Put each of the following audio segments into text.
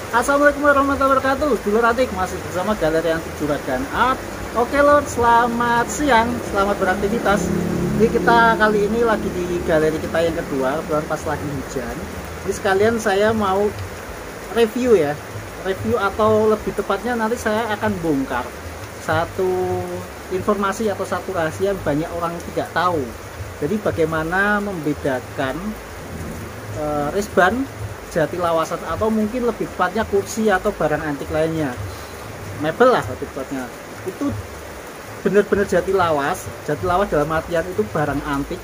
Assalamualaikum warahmatullahi wabarakatuh. Dulur Antik masih bersama Galeri Antik Juragan Art. Oke lor, selamat siang, selamat beraktivitas. Jadi kita kali ini lagi di galeri kita yang kedua, kebetulan pas lagi hujan. Jadi sekalian saya mau review ya, review atau lebih tepatnya nanti saya akan bongkar satu informasi atau satu rahasia yang banyak orang tidak tahu. Jadi bagaimana membedakan resban jati lawasan atau mungkin lebih tepatnya kursi atau barang antik lainnya, mebel lah lebih tepatnya, itu benar-benar jati lawas dalam artian itu barang antik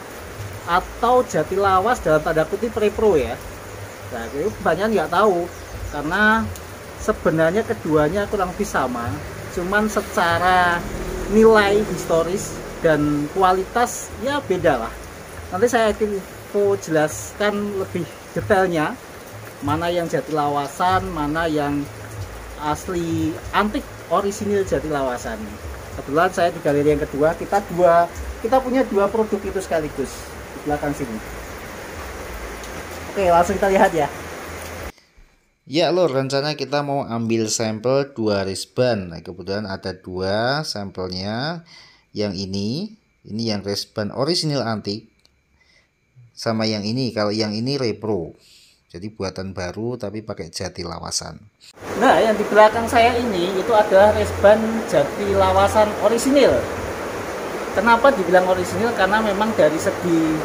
atau jati lawas dalam tanda kutip repro ya. Nah itu banyak nggak tahu karena sebenarnya keduanya kurang lebih sama, cuman secara nilai historis dan kualitas ya beda lah. Nanti saya akan jelaskan lebih detailnya mana yang jati lawasan, mana yang asli antik orisinil jati lawasan. Kebetulan saya di galeri yang kedua, kita punya dua produk itu sekaligus di belakang sini. Oke, langsung kita lihat ya. Ya lor, rencana kita mau ambil sampel dua resban. Nah, kebetulan ada dua sampelnya. Yang ini yang resban orisinil antik, sama yang ini. Kalau yang ini repro, jadi buatan baru tapi pakai jati lawasan. Nah, yang di belakang saya ini itu adalah resban jati lawasan orisinil. Kenapa dibilang orisinil? Karena memang dari segi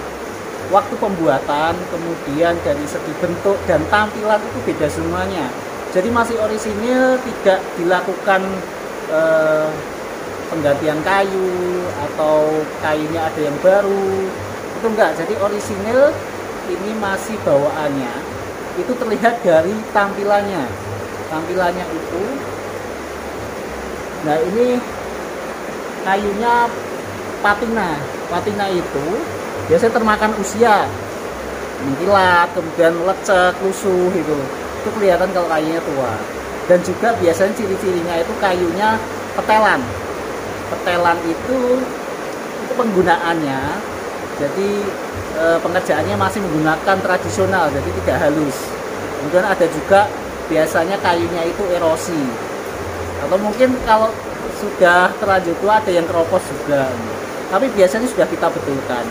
waktu pembuatan, kemudian dari segi bentuk dan tampilan itu beda semuanya. Jadi masih orisinil, tidak dilakukan penggantian kayu atau kayunya ada yang baru. Itu enggak. Jadi orisinil ini masih bawaannya. Itu terlihat dari tampilannya itu. Nah ini kayunya patina itu biasanya termakan usia, mengkilat, kemudian lecek, lusuh itu kelihatan kalau kayunya tua. Dan juga biasanya ciri-cirinya itu kayunya petelan itu penggunaannya, jadi pengerjaannya masih menggunakan tradisional, jadi tidak halus. Kemudian ada juga biasanya kayunya itu erosi, atau mungkin kalau sudah terlanjur tua ada yang keropos juga, tapi biasanya sudah kita betulkan.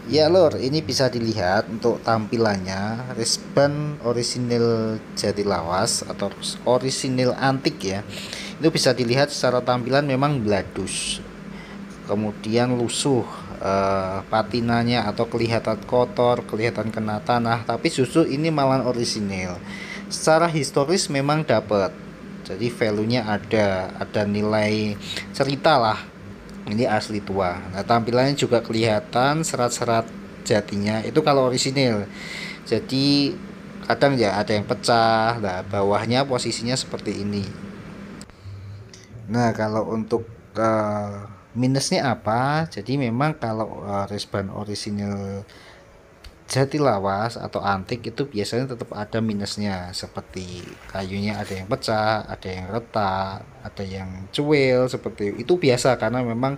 Ya lor, ini bisa dilihat untuk tampilannya resban orisinil jati lawas atau orisinil antik ya. Itu bisa dilihat secara tampilan memang bladus, kemudian lusuh, patinanya atau kelihatan kotor, kelihatan kena tanah. Tapi justru ini malah orisinil. Secara historis memang dapat, jadi value-nya ada nilai cerita lah, ini asli tua. Nah tampilannya juga kelihatan serat-serat jatinya itu kalau orisinil. Jadi kadang ya ada yang pecah. Nah bawahnya posisinya seperti ini. Nah kalau untuk minusnya apa? Jadi memang kalau resban orisinil jati lawas atau antik itu biasanya tetap ada minusnya, seperti kayunya ada yang pecah, ada yang retak, ada yang cuil, seperti itu biasa karena memang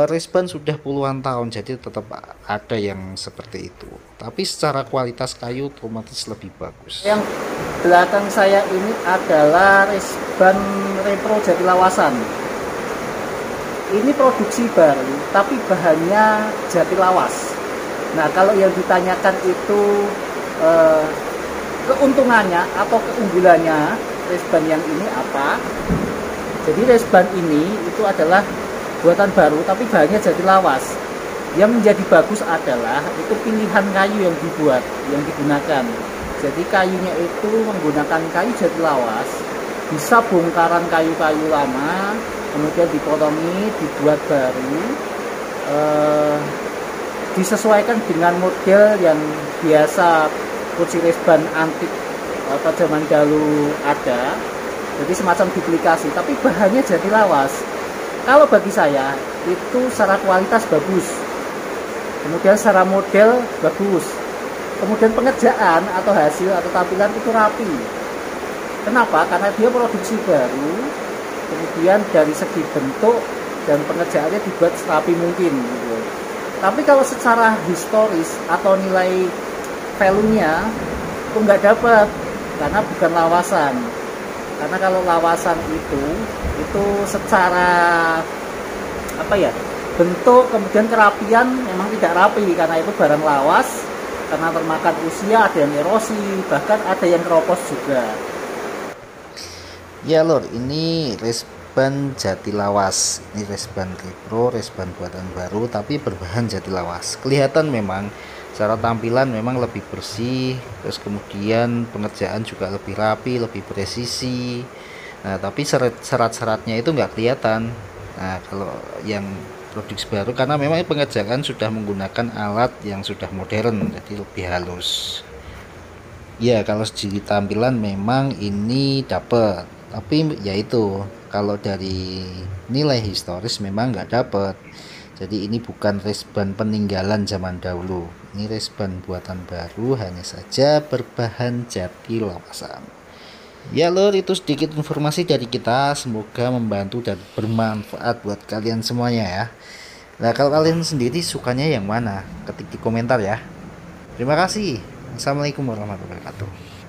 resban sudah puluhan tahun, jadi tetap ada yang seperti itu. Tapi secara kualitas kayu otomatis lebih bagus. Yang belakang saya ini adalah resban repro jati lawasan. Ini produksi baru, tapi bahannya jati lawas. Nah, kalau yang ditanyakan itu keuntungannya atau keunggulannya resban yang ini apa? Jadi resban ini itu adalah buatan baru, tapi bahannya jati lawas. Yang menjadi bagus adalah itu pilihan kayu yang digunakan. Jadi kayunya itu menggunakan kayu jati lawas, bisa bongkaran kayu-kayu lama, kemudian dipotongi, dibuat baru, disesuaikan dengan model yang biasa kursi resban antik atau zaman dahulu ada. Jadi semacam duplikasi, tapi bahannya jati lawas. Kalau bagi saya itu secara kualitas bagus, kemudian secara model bagus, kemudian pengerjaan atau hasil atau tampilan itu rapi. Kenapa? Karena dia produksi baru, kemudian dari segi bentuk dan pengerjaannya dibuat serapi mungkin gitu. Tapi kalau secara historis atau nilai value-nya itu nggak dapat. karena bukan lawasan. Karena kalau lawasan itu secara apa ya, bentuk kemudian kerapian memang tidak rapi, karena itu barang lawas, karena termakan usia, ada yang erosi, bahkan ada yang keropos juga. Ya lor, ini resban jati lawas. Ini resban repro, resban buatan baru tapi berbahan jati lawas. Kelihatan memang secara tampilan memang lebih bersih, terus kemudian pengerjaan juga lebih rapi, lebih presisi. Nah, tapi serat-seratnya itu nggak kelihatan. Nah, kalau yang produksi baru karena memang pengerjaan sudah menggunakan alat yang sudah modern, jadi lebih halus. Ya, kalau segi tampilan memang ini dapat, tapi yaitu kalau dari nilai historis memang nggak dapat. Jadi ini bukan resban peninggalan zaman dahulu, ini resban buatan baru, hanya saja berbahan jati lawasan. Ya lor, itu sedikit informasi dari kita, semoga membantu dan bermanfaat buat kalian semuanya ya. Nah, kalau kalian sendiri sukanya yang mana? Ketik di komentar ya. Terima kasih. Assalamualaikum warahmatullahi wabarakatuh.